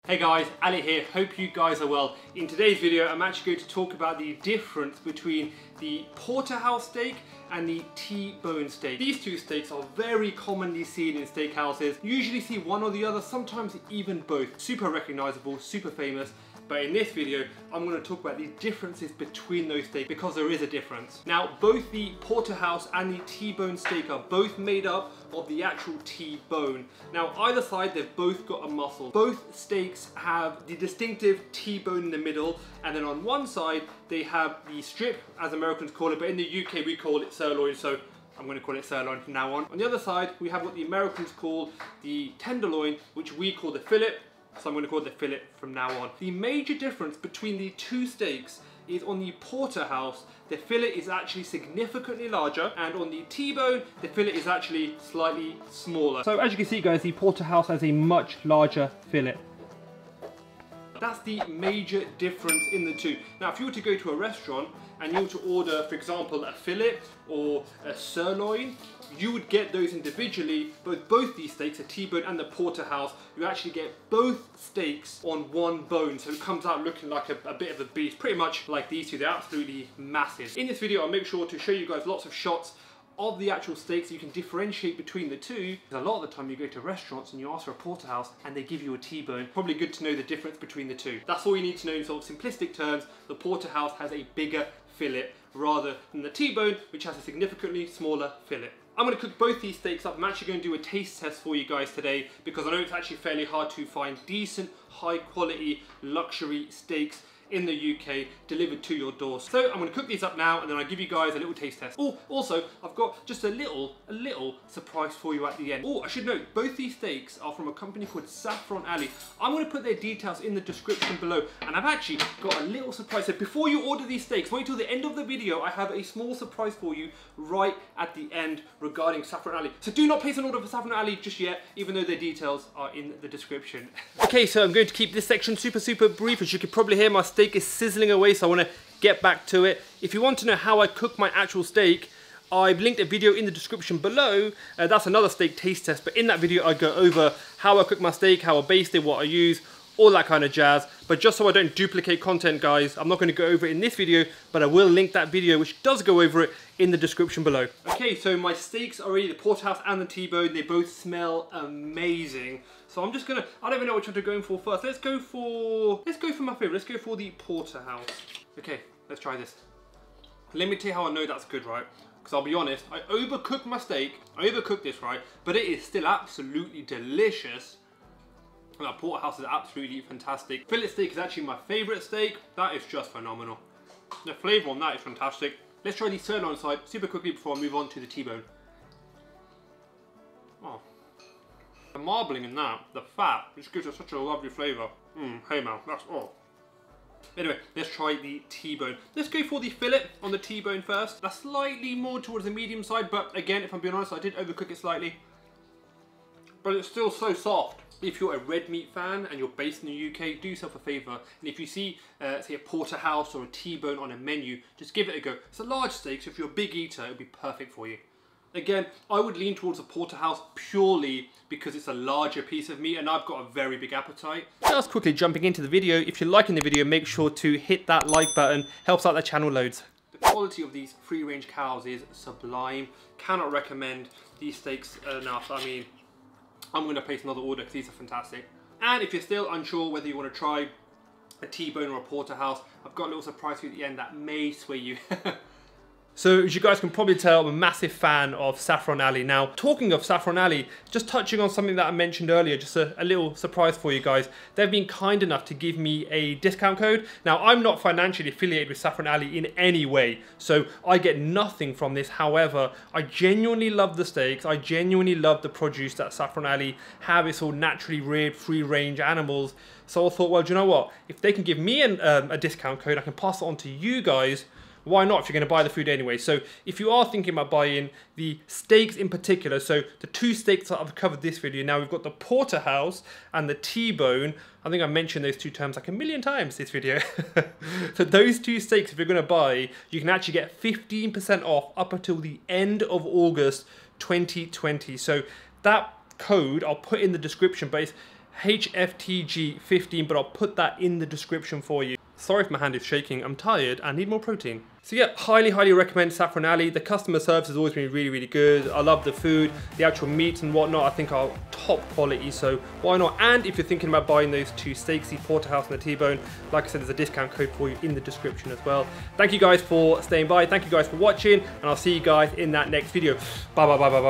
Hey guys, Ali here, hope you guys are well. In today's video I'm actually going to talk about the difference between the Porterhouse steak and the T-bone steak. These two steaks are very commonly seen in steakhouses. You usually see one or the other, sometimes even both. Super recognizable, super famous. But in this video, I'm going to talk about the differences between those steaks because there is a difference. Now, both the Porterhouse and the T-bone steak are both made up of the actual T-bone. Now, either side, they've both got a muscle. Both steaks have the distinctive T-bone in the middle, and then on one side, they have the strip, as Americans call it, but in the UK, we call it sirloin, so I'm going to call it sirloin from now on. On the other side, we have what the Americans call the tenderloin, which we call the fillet. So I'm going to call it the fillet from now on. The major difference between the two steaks is on the Porterhouse, the fillet is actually significantly larger, and on the T-bone, the fillet is actually slightly smaller. So as you can see guys, the Porterhouse has a much larger fillet. That's the major difference in the two. Now if you were to go to a restaurant and you were to order, for example, a fillet or a sirloin, you would get those individually, but both these steaks, the T-bone and the Porterhouse, you actually get both steaks on one bone, so it comes out looking like a bit of a beast, pretty much like these two. They're absolutely massive. In this video, I'll make sure to show you guys lots of shots of the actual steaks so you can differentiate between the two. A lot of the time you go to restaurants and you ask for a Porterhouse and they give you a T-bone. Probably good to know the difference between the two. That's all you need to know in sort of simplistic terms. The Porterhouse has a bigger fillet rather than the T-bone, which has a significantly smaller fillet. I'm going to cook both these steaks up. I'm actually going to do a taste test for you guys today because I know it's actually fairly hard to find decent, high quality, luxury steaks in the UK delivered to your door. So I'm going to cook these up now and then I'll give you guys a little taste test. Oh, also I've got just a little surprise for you at the end. Oh, I should note, both these steaks are from a company called Saffron Alley. I'm going to put their details in the description below, and I've actually got a little surprise. So before you order these steaks, wait till the end of the video. I have a small surprise for you right at the end regarding Saffron Alley. So do not place an order for Saffron Alley just yet, even though their details are in the description. Okay, so I'm going to keep this section super brief. As you can probably hear, my steak is sizzling away, so I want to get back to it. If you want to know how I cook my actual steak, I've linked a video in the description below. That's another steak taste test, but in that video I go over how I cook my steak, how I baste it, what I use, all that kind of jazz. But just so I don't duplicate content guys, I'm not going to go over it in this video, but I will link that video which does go over it in the description below. Okay, so my steaks are ready, the Porterhouse and the T-bone. They both smell amazing. So I'm just gonna, I don't even know which one to go for first. Let's go for my favorite. Let's go for the Porterhouse. Okay, let's try this. Let me tell you how I know that's good, right? Because I'll be honest, I overcooked my steak. I overcooked this, right? But it is still absolutely delicious. And that Porterhouse is absolutely fantastic. Fillet steak is actually my favorite steak. That is just phenomenal. The flavor on that is fantastic. Let's try the sirloin side super quickly before I move on to the T-bone. Oh. The marbling in that, the fat, just gives it such a lovely flavour. Hey man, that's all. Anyway, let's try the T-bone. Let's go for the fillet on the T-bone first. That's slightly more towards the medium side, but again, if I'm being honest, I did overcook it slightly. But it's still so soft. If you're a red meat fan and you're based in the UK, do yourself a favour. And if you see, say a Porterhouse or a T-bone on a menu, just give it a go. It's a large steak, so if you're a big eater, it'll be perfect for you. Again, I would lean towards a Porterhouse purely because it's a larger piece of meat and I've got a very big appetite. Just quickly jumping into the video, if you're liking the video, make sure to hit that like button, helps out the channel loads. The quality of these free-range cows is sublime. Cannot recommend these steaks enough. I mean, I'm going to place another order because these are fantastic. And if you're still unsure whether you want to try a T-bone or a Porterhouse, I've got a little surprise for you at the end that may sway you. So as you guys can probably tell, I'm a massive fan of Saffron Alley. Now, talking of Saffron Alley, just touching on something that I mentioned earlier, just a little surprise for you guys. They've been kind enough to give me a discount code. Now, I'm not financially affiliated with Saffron Alley in any way, so I get nothing from this. However, I genuinely love the steaks. I genuinely love the produce that Saffron Alley have. It's all naturally reared, free-range animals. So I thought, well, do you know what? If they can give me a discount code, I can pass it on to you guys. Why not if you're going to buy the food anyway? So if you are thinking about buying the steaks in particular, so the two steaks that I've covered this video, now we've got the Porterhouse and the T-bone. I think I mentioned those two terms like a million times this video. So those two steaks, if you're going to buy, you can actually get 15% off up until the end of August 2020. So that code I'll put in the description, but it's HFTG15, but I'll put that in the description for you. Sorry if my hand is shaking, I'm tired and need more protein. So yeah, highly recommend Saffron Alley. The customer service has always been really good. I love the food, the actual meats and whatnot I think are top quality, so why not? And if you're thinking about buying those two steaks, the Porterhouse and the T-bone, like I said, there's a discount code for you in the description as well. Thank you guys for staying by, thank you guys for watching, and I'll see you guys in that next video. Bye.